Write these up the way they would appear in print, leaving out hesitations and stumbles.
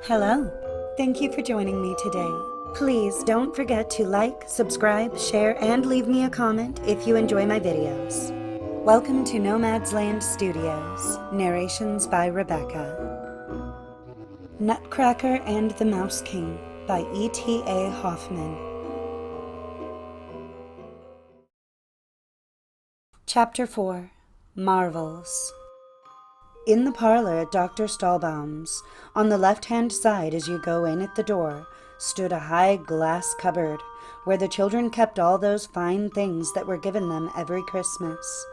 Hello. Thank you for joining me today. Please don't forget to like, subscribe, share, and leave me a comment if you enjoy my videos. Welcome to Nomad's Land Studios. Narrations by Rebecca. Nutcracker and the Mouse King by E.T.A. Hoffman. Chapter 4. Marvels. In the parlor at Dr. Stahlbaum's, on the left-hand side as you go in at the door, stood a high glass cupboard where the children kept all those fine things that were given them every Christmas.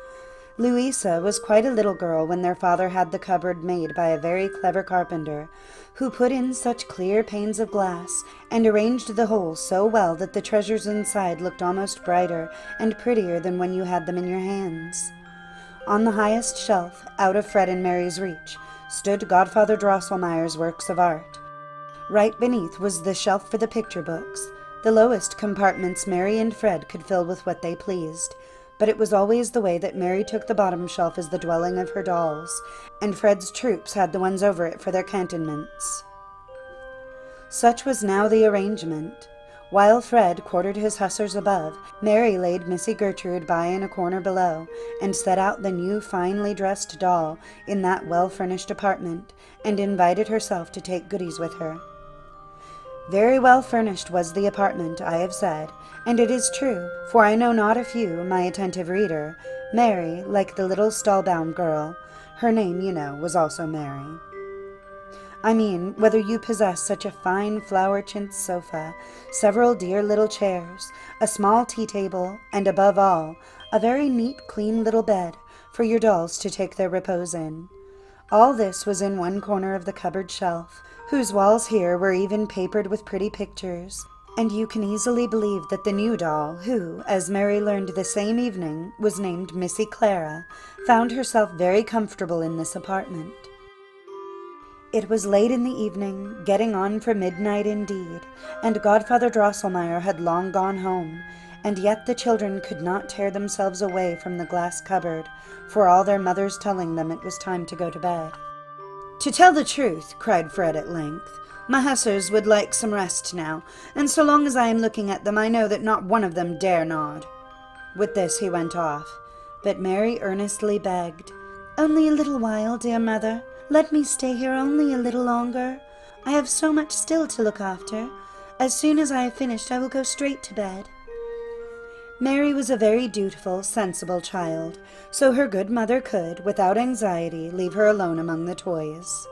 Louisa was quite a little girl when their father had the cupboard made by a very clever carpenter, who put in such clear panes of glass and arranged the holes so well that the treasures inside looked almost brighter and prettier than when you had them in your hands. On the highest shelf, out of Fred and Mary's reach, stood Godfather Drosselmeyer's works of art. Right beneath was the shelf for the picture books. The lowest compartments Mary and Fred could fill with what they pleased, but it was always the way that Mary took the bottom shelf as the dwelling of her dolls, and Fred's troops had the ones over it for their cantonments. Such was now the arrangement. While Fred quartered his hussars above, Mary laid Missy Gertrude by in a corner below, and set out the new finely dressed doll in that well-furnished apartment, and invited herself to take goodies with her. Very well furnished was the apartment, I have said, and it is true, for I know not if you, my attentive reader, Mary, like the little Stahlbaum girl, her name, you know, was also Mary. I mean, whether you possess such a fine flower-chintz sofa, several dear little chairs, a small tea-table, and above all, a very neat, clean little bed for your dolls to take their repose in. All this was in one corner of the cupboard shelf, whose walls here were even papered with pretty pictures, and you can easily believe that the new doll, who, as Mary learned the same evening, was named Missy Clara, found herself very comfortable in this apartment. It was late in the evening, getting on for midnight indeed, and Godfather Drosselmeyer had long gone home, and yet the children could not tear themselves away from the glass cupboard, for all their mothers telling them it was time to go to bed. "To tell the truth," cried Fred at length, "my hussars would like some rest now, and so long as I am looking at them I know that not one of them dare nod." With this he went off, but Mary earnestly begged, "Only a little while, dear mother. Let me stay here only a little longer. I have so much still to look after. As soon as I have finished I will go straight to bed." Mary was a very dutiful, sensible child, so her good mother could, without anxiety, leave her alone among the toys.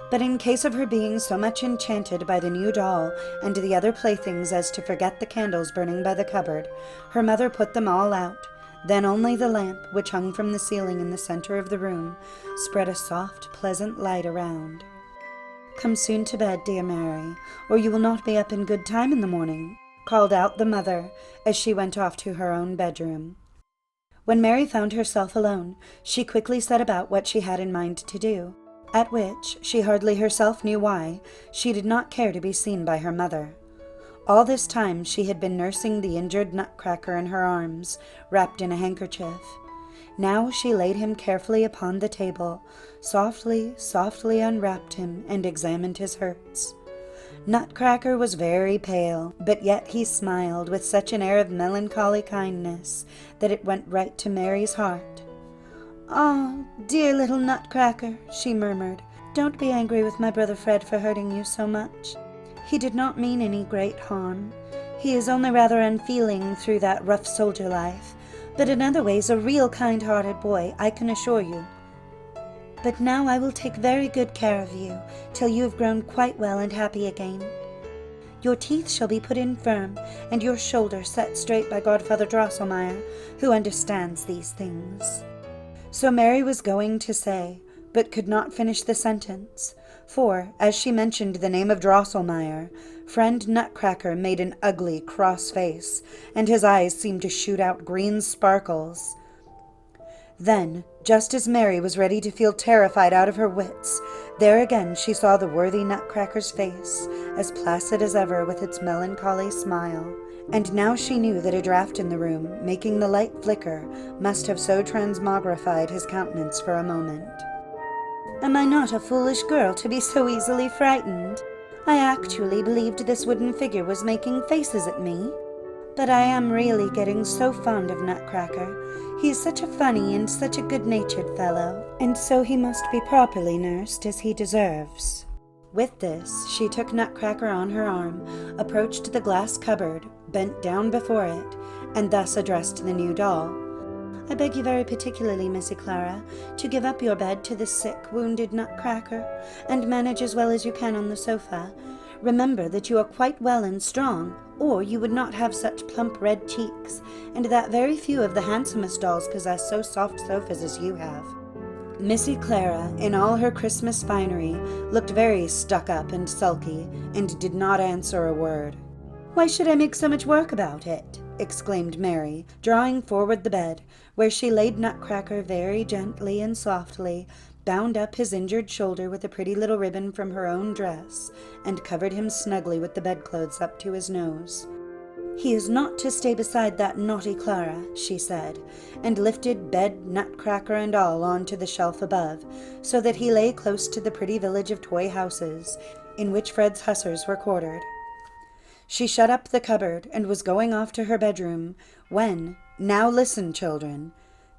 But in case of her being so much enchanted by the new doll and the other playthings as to forget the candles burning by the cupboard, her mother put them all out. Then only the lamp, which hung from the ceiling in the center of the room, spread a soft, pleasant light around. "Come soon to bed, dear Mary, or you will not be up in good time in the morning," called out the mother as she went off to her own bedroom. When Mary found herself alone, she quickly set about what she had in mind to do, at which, she hardly herself knew why, she did not care to be seen by her mother. All this time she had been nursing the injured Nutcracker in her arms, wrapped in a handkerchief. Now she laid him carefully upon the table, softly, softly unwrapped him, and examined his hurts. Nutcracker was very pale, but yet he smiled with such an air of melancholy kindness that it went right to Mary's heart. "Ah, dear little Nutcracker," she murmured, "don't be angry with my brother Fred for hurting you so much. He did not mean any great harm. He is only rather unfeeling through that rough soldier life, but in other ways a real kind-hearted boy, I can assure you. But now I will take very good care of you, till you have grown quite well and happy again. Your teeth shall be put in firm, and your shoulder set straight by Godfather Drosselmeyer, who understands these things." So Mary was going to say, but could not finish the sentence, for, as she mentioned the name of Drosselmeyer, friend Nutcracker made an ugly, cross face, and his eyes seemed to shoot out green sparkles. Then, just as Mary was ready to feel terrified out of her wits, there again she saw the worthy Nutcracker's face, as placid as ever with its melancholy smile, and now she knew that a draught in the room, making the light flicker, must have so transmogrified his countenance for a moment. Am I not a foolish girl to be so easily frightened? I actually believed this wooden figure was making faces at me. But I am really getting so fond of Nutcracker. He is such a funny and such a good-natured fellow, and so he must be properly nursed as he deserves." With this, she took Nutcracker on her arm, approached the glass cupboard, bent down before it, and thus addressed the new doll. "I beg you very particularly, Missy Clara, to give up your bed to the sick, wounded Nutcracker, and manage as well as you can on the sofa. Remember that you are quite well and strong, or you would not have such plump red cheeks, and that very few of the handsomest dolls possess so soft sofas as you have." Missy Clara, in all her Christmas finery, looked very stuck-up and sulky, and did not answer a word. "Why should I make so much work about it?" exclaimed Mary, drawing forward the bed, where she laid Nutcracker very gently and softly, bound up his injured shoulder with a pretty little ribbon from her own dress, and covered him snugly with the bedclothes up to his nose. "He is not to stay beside that naughty Clara," she said, and lifted bed, Nutcracker, and all onto the shelf above, so that he lay close to the pretty village of toy houses, in which Fred's hussars were quartered. She shut up the cupboard, and was going off to her bedroom, when, "Now listen, children,"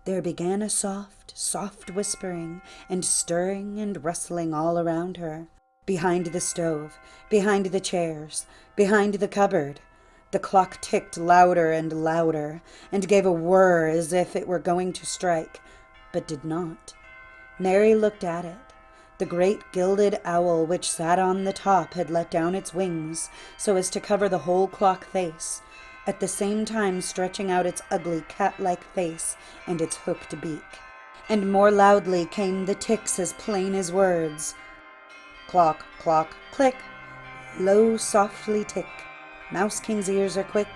there began a soft, soft whispering, and stirring and rustling all around her. Behind the stove, behind the chairs, behind the cupboard, the clock ticked louder and louder, and gave a whir as if it were going to strike, but did not. Mary looked at it. The great gilded owl which sat on the top had let down its wings, so as to cover the whole clock face, at the same time stretching out its ugly cat-like face and its hooked beak. And more loudly came the ticks as plain as words. "Clock, clock, click, low softly tick, Mouse King's ears are quick,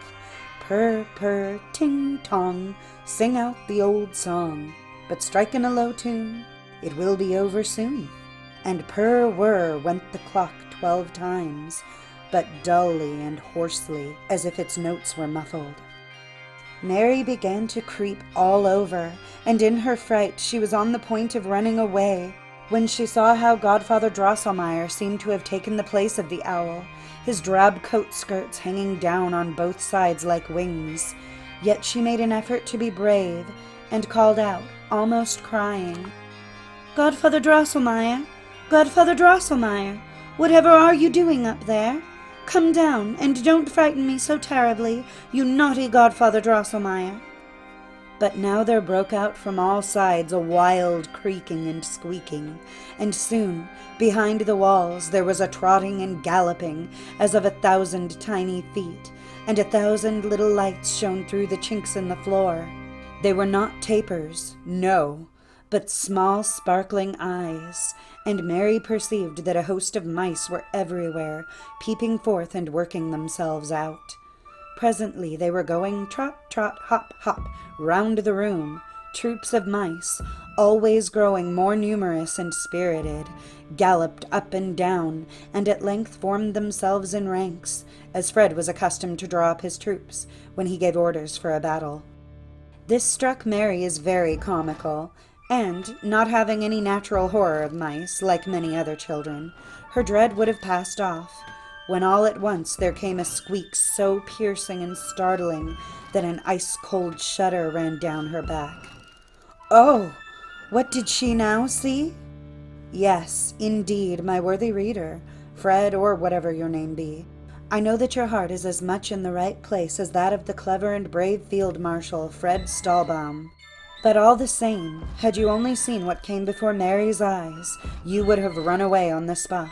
purr, purr, ting-tong, sing out the old song, but strike in a low tune, it will be over soon." And purr, whir went the clock 12 times, but dully and hoarsely, as if its notes were muffled. Mary began to creep all over, and in her fright she was on the point of running away, when she saw how Godfather Drosselmeyer seemed to have taken the place of the owl, his drab coat skirts hanging down on both sides like wings. Yet she made an effort to be brave, and called out, almost crying, "Godfather Drosselmeyer! Godfather Drosselmeyer! Whatever are you doing up there? Come down, and don't frighten me so terribly, you naughty Godfather Drosselmeyer." But now there broke out from all sides a wild creaking and squeaking, and soon, behind the walls, there was a trotting and galloping as of 1,000 tiny feet, and 1,000 little lights shone through the chinks in the floor. They were not tapers, no, but small sparkling eyes, and Mary perceived that a host of mice were everywhere, peeping forth and working themselves out. Presently they were going trot, trot, hop, hop, round the room. Troops of mice, always growing more numerous and spirited, galloped up and down, and at length formed themselves in ranks, as Fred was accustomed to draw up his troops when he gave orders for a battle. This struck Mary as very comical, and, not having any natural horror of mice, like many other children, her dread would have passed off, when all at once there came a squeak so piercing and startling that an ice-cold shudder ran down her back. Oh! What did she now see? Yes, indeed, my worthy reader, Fred, or whatever your name be, I know that your heart is as much in the right place as that of the clever and brave Field Marshal, Fred Stahlbaum. But all the same, had you only seen what came before Mary's eyes, you would have run away on the spot.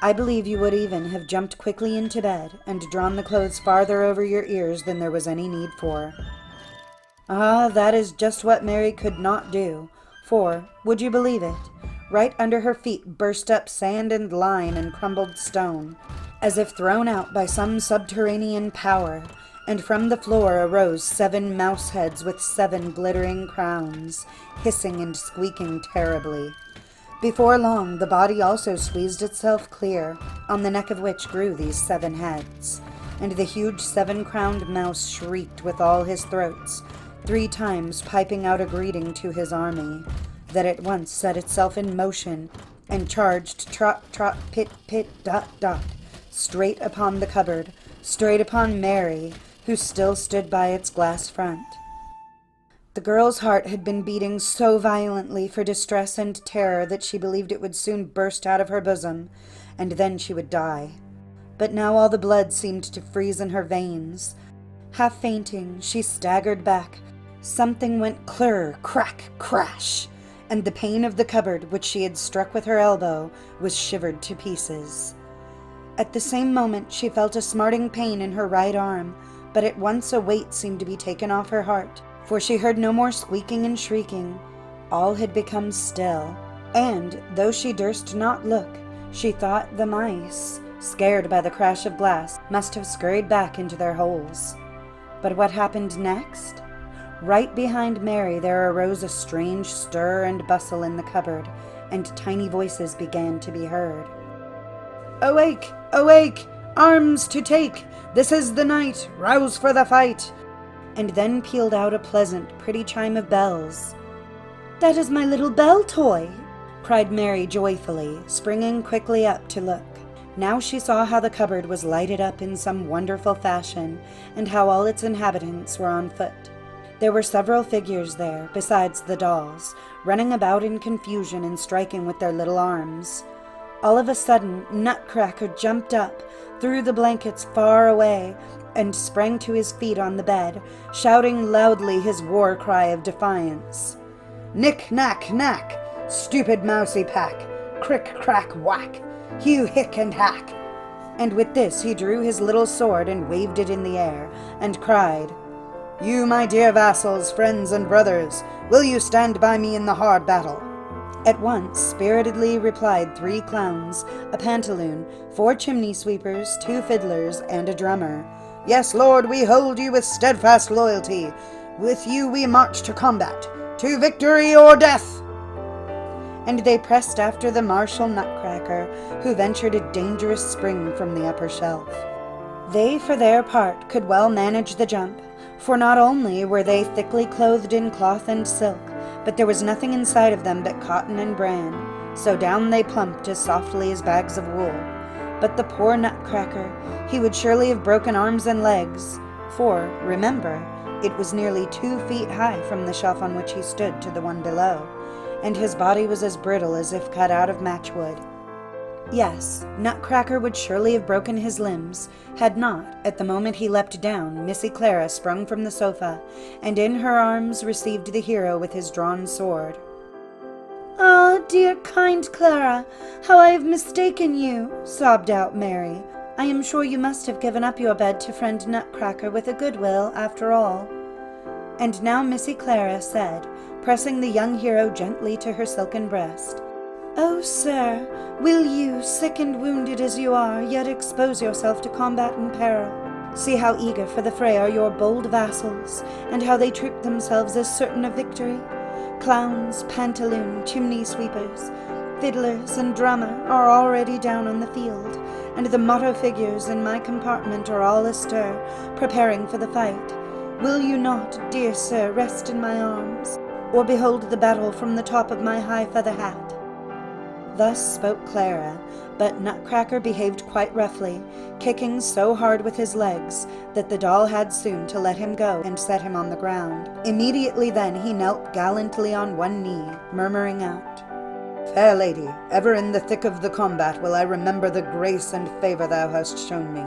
I believe you would even have jumped quickly into bed and drawn the clothes farther over your ears than there was any need for. Ah, that is just what Mary could not do, for, would you believe it, right under her feet burst up sand and lime and crumbled stone, as if thrown out by some subterranean power, and from the floor arose 7 mouse heads with 7 glittering crowns, hissing and squeaking terribly. Before long, the body also squeezed itself clear, on the neck of which grew these 7 heads, and the huge 7-crowned mouse shrieked with all his throats, 3 times piping out a greeting to his army. that at once set itself in motion and charged trot, trot, pit, pit, dot, dot, straight upon the cupboard, straight upon Mary, who still stood by its glass front. The girl's heart had been beating so violently for distress and terror that she believed it would soon burst out of her bosom, and then she would die. But now all the blood seemed to freeze in her veins. Half fainting, she staggered back. Something went klirr, crack, crash, and the pane of the cupboard, which she had struck with her elbow, was shivered to pieces. At the same moment she felt a smarting pain in her right arm, but at once a weight seemed to be taken off her heart, for she heard no more squeaking and shrieking. All had become still, and, though she durst not look, she thought the mice, scared by the crash of glass, must have scurried back into their holes. But what happened next? Right behind Mary there arose a strange stir and bustle in the cupboard, and tiny voices began to be heard. "Awake! Awake! Arms to take! This is the night! Rouse for the fight!" And then pealed out a pleasant, pretty chime of bells. "That is my little bell toy!" cried Mary joyfully, springing quickly up to look. Now she saw how the cupboard was lighted up in some wonderful fashion, and how all its inhabitants were on foot. There were several figures there, besides the dolls, running about in confusion and striking with their little arms. All of a sudden, Nutcracker jumped up, threw the blankets far away, and sprang to his feet on the bed, shouting loudly his war cry of defiance. "Nick, knack, knack! Stupid mousy pack! Crick, crack, whack! Hew, hick, and hack!" And with this he drew his little sword and waved it in the air, and cried, "You, my dear vassals, friends, and brothers, will you stand by me in the hard battle?" At once spiritedly replied 3 clowns, a pantaloon, 4 chimney sweepers, 2 fiddlers, and a drummer. "Yes, Lord, we hold you with steadfast loyalty. With you we march to combat, to victory or death!" And they pressed after the martial Nutcracker, who ventured a dangerous spring from the upper shelf. They, for their part, could well manage the jump, for not only were they thickly clothed in cloth and silk, but there was nothing inside of them but cotton and bran, so down they plumped as softly as bags of wool. But the poor Nutcracker, he would surely have broken arms and legs, for, remember, it was nearly 2 feet high from the shelf on which he stood to the one below, and his body was as brittle as if cut out of matchwood. Yes, Nutcracker would surely have broken his limbs, had not, at the moment he leapt down, Missy Clara sprung from the sofa, and in her arms received the hero with his drawn sword. "Ah, dear kind Clara, how I have mistaken you," sobbed out Mary. "I am sure you must have given up your bed to friend Nutcracker with a good will, after all." And now Missy Clara said, pressing the young hero gently to her silken breast, "Oh, sir, will you, sick and wounded as you are, yet expose yourself to combat and peril? See how eager for the fray are your bold vassals, and how they troop themselves as certain of victory. Clowns, pantaloon, chimney sweepers, fiddlers, and drummer are already down on the field, and the motto figures in my compartment are all astir, preparing for the fight. Will you not, dear sir, rest in my arms, or behold the battle from the top of my high feather hat?" Thus spoke Clara, but Nutcracker behaved quite roughly, kicking so hard with his legs that the doll had soon to let him go and set him on the ground. Immediately then he knelt gallantly on one knee, murmuring out, "Fair lady, ever in the thick of the combat will I remember the grace and favor thou hast shown me."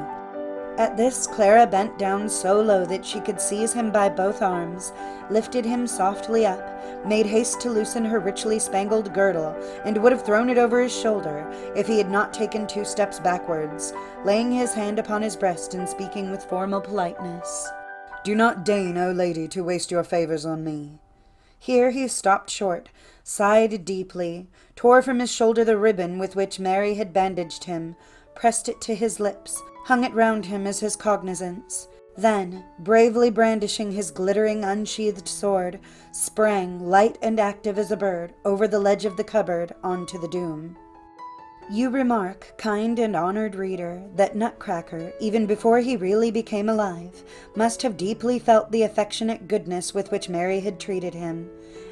At this Clara bent down so low that she could seize him by both arms, lifted him softly up, made haste to loosen her richly spangled girdle, and would have thrown it over his shoulder if he had not taken 2 steps backwards, laying his hand upon his breast and speaking with formal politeness. "Do not deign, O lady, to waste your favors on me." Here he stopped short, sighed deeply, tore from his shoulder the ribbon with which Mary had bandaged him, pressed it to his lips, hung it round him as his cognizance, then, bravely brandishing his glittering unsheathed sword, sprang, light and active as a bird, over the ledge of the cupboard onto the doom. You remark, kind and honored reader, that Nutcracker, even before he really became alive, must have deeply felt the affectionate goodness with which Mary had treated him,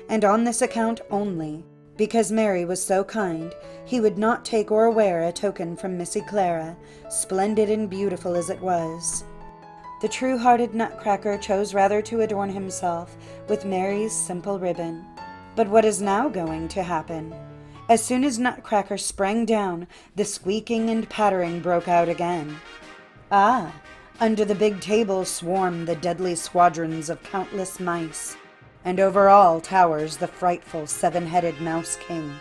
and on this account only, because Mary was so kind, he would not take or wear a token from Missy Clara, splendid and beautiful as it was. The true-hearted Nutcracker chose rather to adorn himself with Mary's simple ribbon. But what is now going to happen? As soon as Nutcracker sprang down, the squeaking and pattering broke out again. Ah! Under the big table swarm the deadly squadrons of countless mice, and over all towers the frightful seven-headed Mouse King.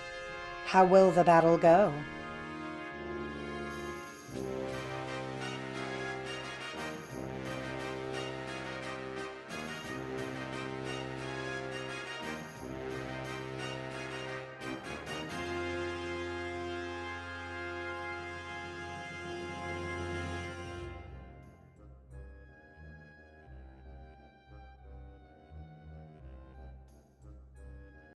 How will the battle go?